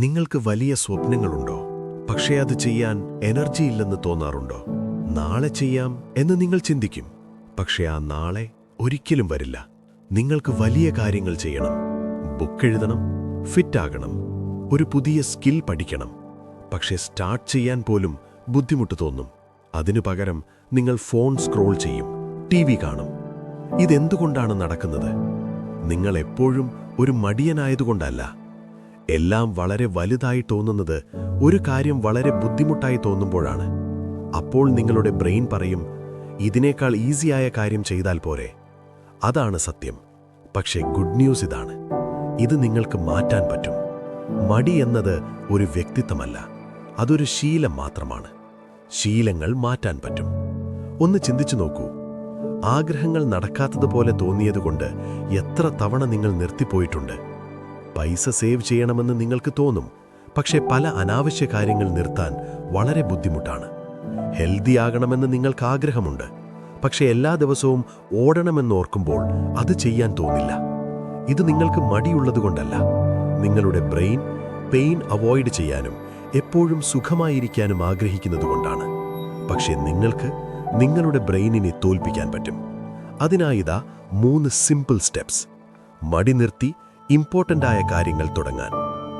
നിങ്ങൾക്ക് വലിയ സ്വപ്നങ്ങളുണ്ടോ? പക്ഷേ അത് ചെയ്യാൻ എനർജി ഇല്ലെന്ന് തോന്നാറുണ്ടോ? നാളെ ചെയ്യാം എന്ന് നിങ്ങൾ ചിന്തിക്കും, പക്ഷേ ആ നാളെ ഒരിക്കലും വരില്ല. നിങ്ങൾക്ക് വലിയ കാര്യങ്ങൾ ചെയ്യണം, ബുക്ക് എഴുതണം, ഫിറ്റാകണം, ഒരു പുതിയ സ്കിൽ പഠിക്കണം. പക്ഷേ സ്റ്റാർട്ട് ചെയ്യാൻ പോലും ബുദ്ധിമുട്ട് തോന്നും. അതിനു പകരം നിങ്ങൾ ഫോൺ സ്ക്രോൾ ചെയ്യും, TV കാണും. ഇതെന്തുകൊണ്ടാണ് നടക്കുന്നത്? നിങ്ങൾ എപ്പോഴും ഒരു മടിയനായതുകൊണ്ടല്ല. എല്ലാം വളരെ വലുതായി തോന്നുന്നത് ഒരു കാര്യം വളരെ ബുദ്ധിമുട്ടായി തോന്നുമ്പോഴാണ്. അപ്പോൾ നിങ്ങളുടെ ബ്രെയിൻ പറയും, ഇതിനേക്കാൾ ഈസിയായ കാര്യം ചെയ്താൽ പോരെ. അതാണ് സത്യം. പക്ഷേ ഗുഡ് ന്യൂസ് ഇതാണ്, ഇത് നിങ്ങൾക്ക് മാറ്റാൻ പറ്റും. മടി എന്നത് ഒരു വ്യക്തിത്വമല്ല, അതൊരു ശീലം മാത്രമാണ്. ശീലങ്ങൾ മാറ്റാൻ പറ്റും. ഒന്ന് ചിന്തിച്ചു നോക്കൂ, ആഗ്രഹങ്ങൾ നടക്കാത്തതുപോലെ തോന്നിയതുകൊണ്ട് എത്ര തവണ നിങ്ങൾ നിർത്തിപ്പോയിട്ടുണ്ട്? പൈസ സേവ് ചെയ്യണമെന്ന് നിങ്ങൾക്ക് തോന്നും, പക്ഷേ പല അനാവശ്യ കാര്യങ്ങൾ നിർത്താൻ വളരെ ബുദ്ധിമുട്ടാണ്. ഹെൽത്തി ആകണമെന്ന് നിങ്ങൾക്ക് ആഗ്രഹമുണ്ട്, പക്ഷേ എല്ലാ ദിവസവും ഓടണമെന്നോർക്കുമ്പോൾ അത് ചെയ്യാൻ തോന്നില്ല. ഇത് നിങ്ങൾക്ക് മടിയുള്ളതുകൊണ്ടല്ല, നിങ്ങളുടെ ബ്രെയിൻ പെയിൻ അവോയ്ഡ് ചെയ്യാനും എപ്പോഴും സുഖമായിരിക്കാനും ആഗ്രഹിക്കുന്നതുകൊണ്ടാണ്. പക്ഷേ നിങ്ങൾക്ക് നിങ്ങളുടെ ബ്രെയിനിനെ തോൽപ്പിക്കാൻ പറ്റും. അതിനായിതാ 3 സിമ്പിൾ സ്റ്റെപ്സ്. മടി നിർത്തി ഇമ്പോർട്ടൻ്റായ കാര്യങ്ങൾ തുടങ്ങാൻ.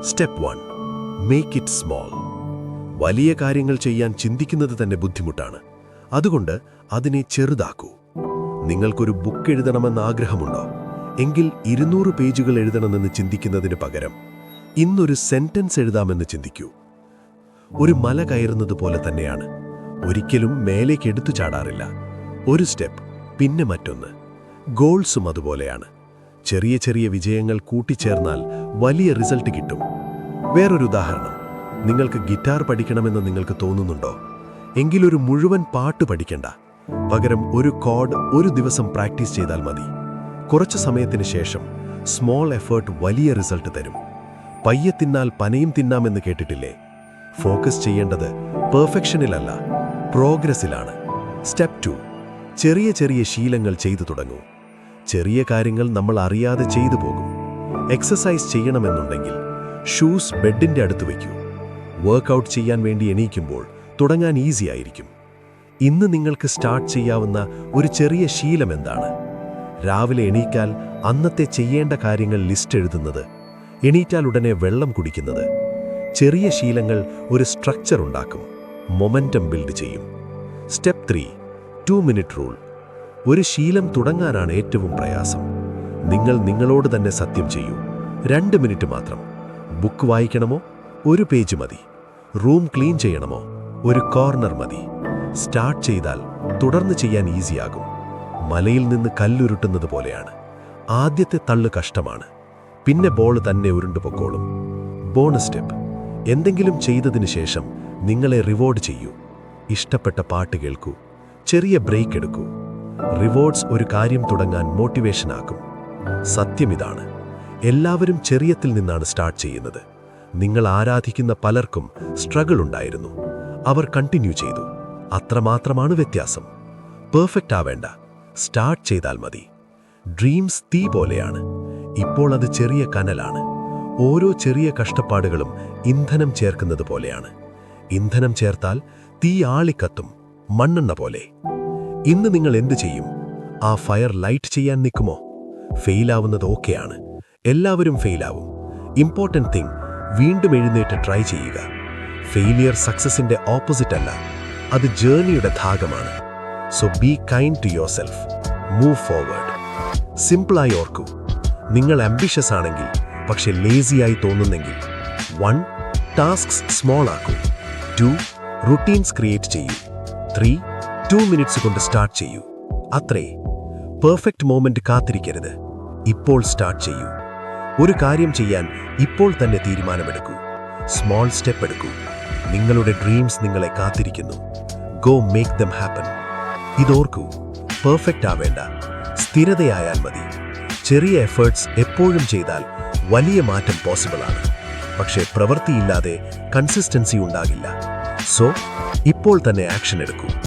Step 1, make it small. വലിയ കാര്യങ്ങൾ ചെയ്യാൻ ചിന്തിക്കുന്നത് തന്നെ ബുദ്ധിമുട്ടാണ്, അതുകൊണ്ട് അതിനെ ചെറുതാക്കൂ. നിങ്ങൾക്കൊരു ബുക്ക് എഴുതണമെന്ന് ആഗ്രഹമുണ്ടോ? എങ്കിൽ 200 പേജുകൾ എഴുതണമെന്ന് ചിന്തിക്കുന്നതിന് പകരം ഇന്നൊരു സെന്റൻസ് എഴുതാമെന്ന് ചിന്തിക്കൂ. ഒരു മല കയറുന്നത് പോലെ തന്നെയാണ്, ഒരിക്കലും മേലേക്ക് എടുത്തു ചാടാറില്ല. ഒരു സ്റ്റെപ്പ്, പിന്നെ മറ്റൊന്ന്. ഗോൾസും അതുപോലെയാണ്. ചെറിയ ചെറിയ വിജയങ്ങൾ കൂട്ടിച്ചേർന്നാൽ വലിയ റിസൾട്ട് കിട്ടും. വേറൊരു ഉദാഹരണം, നിങ്ങൾക്ക് ഗിറ്റാർ പഠിക്കണമെന്ന് നിങ്ങൾക്ക് തോന്നുന്നുണ്ടോ? എങ്കിലൊരു മുഴുവൻ പാട്ട് പഠിക്കണ്ട, പകരം ഒരു കോഡ് ഒരു ദിവസം പ്രാക്ടീസ് ചെയ്താൽ മതി. കുറച്ചു സമയത്തിന് ശേഷം സ്മോൾ എഫേർട്ട് വലിയ റിസൾട്ട് തരും. പയ്യെ തിന്നാൽ പനയും തിന്നാമെന്ന് കേട്ടിട്ടില്ലേ? ഫോക്കസ് ചെയ്യേണ്ടത് പെർഫെക്ഷനിലല്ല, പ്രോഗ്രസ്സിലാണ്. സ്റ്റെപ്പ് 2, ചെറിയ ചെറിയ ശീലങ്ങൾ ചെയ്തു തുടങ്ങൂ. ചെറിയ കാര്യങ്ങൾ നമ്മൾ അറിയാതെ ചെയ്തു പോകും. എക്സസൈസ് ചെയ്യണമെന്നുണ്ടെങ്കിൽ ഷൂസ് ബെഡിൻ്റെ അടുത്ത് വയ്ക്കൂ. വർക്കൗട്ട് ചെയ്യാൻ വേണ്ടി എണീക്കുമ്പോൾ തുടങ്ങാൻ ഈസി ആയിരിക്കും. ഇന്ന് നിങ്ങൾക്ക് സ്റ്റാർട്ട് ചെയ്യാവുന്ന ഒരു ചെറിയ ശീലം എന്താണ്? രാവിലെ എണീറ്റാൽ അന്നത്തെ ചെയ്യേണ്ട കാര്യങ്ങൾ ലിസ്റ്റ് എഴുതുന്നത്, എണീറ്റാൽ ഉടനെ വെള്ളം കുടിക്കുന്നത്. ചെറിയ ശീലങ്ങൾ ഒരു സ്ട്രക്ചർ ഉണ്ടാക്കും, മൊമെന്റം ബിൽഡ് ചെയ്യും. Step 3, 2 minute rule. ഒരു ശീലം തുടങ്ങാനാണ് ഏറ്റവും പ്രയാസം. നിങ്ങൾ നിങ്ങളോട് തന്നെ സത്യം ചെയ്യൂ, 2 മിനിറ്റ് മാത്രം. ബുക്ക് വായിക്കണമോ? 1 പേജ് മതി. റൂം ക്ലീൻ ചെയ്യണമോ? 1 കോർണർ മതി. സ്റ്റാർട്ട് ചെയ്താൽ തുടർന്ന് ചെയ്യാൻ ഈസിയാകും. മലയിൽ നിന്ന് കല്ലുരുട്ടുന്നത് പോലെയാണ്. ആദ്യത്തെ തള്ളു കഷ്ടമാണ്, പിന്നെ ബോൾ തന്നെ ഉരുണ്ടുപൊക്കോളും. ബോണസ് സ്റ്റെപ്പ്, എന്തെങ്കിലും ചെയ്തതിന് ശേഷം നിങ്ങളെ റിവാർഡ് ചെയ്യൂ. ഇഷ്ടപ്പെട്ട പാട്ട് കേൾക്കൂ, ചെറിയ ബ്രേക്ക് എടുക്കൂ. റിവാർഡ്സ് ഒരു കാര്യം തുടങ്ങാൻ മോട്ടിവേഷനാക്കും. സത്യം ഇതാണ്, എല്ലാവരും ചെറിയത്തിൽ നിന്നാണ് സ്റ്റാർട്ട് ചെയ്യുന്നത്. നിങ്ങൾ ആരാധിക്കുന്ന പലർക്കും സ്ട്രഗിൾ ഉണ്ടായിരുന്നു, അവർ കണ്ടിന്യൂ ചെയ്തു. അത്രമാത്രമാണ് വ്യത്യാസം. പെർഫെക്റ്റ് ആവേണ്ട, സ്റ്റാർട്ട് ചെയ്താൽ മതി. ഡ്രീംസ് തീ പോലെയാണ്, ഇപ്പോൾ അത് ചെറിയ കനലാണ്. ഓരോ ചെറിയ കഷ്ടപ്പാടുകളും ഇന്ധനം ചേർക്കുന്നത് പോലെയാണ്. ഇന്ധനം ചേർത്താൽ തീ ആളിക്കത്തും, മണ്ണെണ്ണ പോലെ. ഇന്ന് നിങ്ങൾ എന്ത് ചെയ്യും? ആ ഫയർ ലൈറ്റ് ചെയ്യാൻ നിൽക്കുമോ? ഫെയിലാവുന്നത് ഓക്കെയാണ്, എല്ലാവരും ഫെയിലാവും. ഇമ്പോർട്ടൻറ്റ് തിങ്, വീണ്ടും എഴുന്നേറ്റ് ട്രൈ ചെയ്യുക. ഫെയിലിയർ സക്സസിന്റെ ഓപ്പോസിറ്റ് അല്ല, അത് ജേർണിയുടെ ഭാഗമാണ്. So be kind to your self, move forward. സിമ്പിളായി ഓർക്കൂ, നിങ്ങൾ ആംബിഷ്യസ് ആണെങ്കിൽ പക്ഷെ ലേസിയായി തോന്നുന്നെങ്കിൽ 1, ടാസ്ക്സ് സ്മോൾ ആക്കൂ. 2, റുട്ടീൻസ് ക്രിയേറ്റ് ചെയ്യൂ. 3, 2 മിനിറ്റ്സ് കൊണ്ട് സ്റ്റാർട്ട് ചെയ്യൂ. അത്രേ. പെർഫെക്റ്റ് മോമെന്റ് കാത്തിരിക്കരുത്, ഇപ്പോൾ സ്റ്റാർട്ട് ചെയ്യൂ. ഒരു കാര്യം ചെയ്യാൻ ഇപ്പോൾ തന്നെ തീരുമാനമെടുക്കൂ. സ്മോൾ സ്റ്റെപ്പ് എടുക്കൂ. നിങ്ങളുടെ ഡ്രീംസ് നിങ്ങളെ കാത്തിരിക്കുന്നു. Go make them happen. ഇതോർക്കൂ, പെർഫെക്റ്റ് ആവേണ്ട, സ്ഥിരതയായാൽ മതി. ചെറിയ എഫേർട്സ് എപ്പോഴും ചെയ്താൽ വലിയ മാറ്റം പോസിബിൾ ആണ്. പക്ഷേ പ്രവൃത്തിയില്ലാതെ കൺസിസ്റ്റൻസി ഉണ്ടാകില്ല. സോ ഇപ്പോൾ തന്നെ ആക്ഷൻ എടുക്കൂ.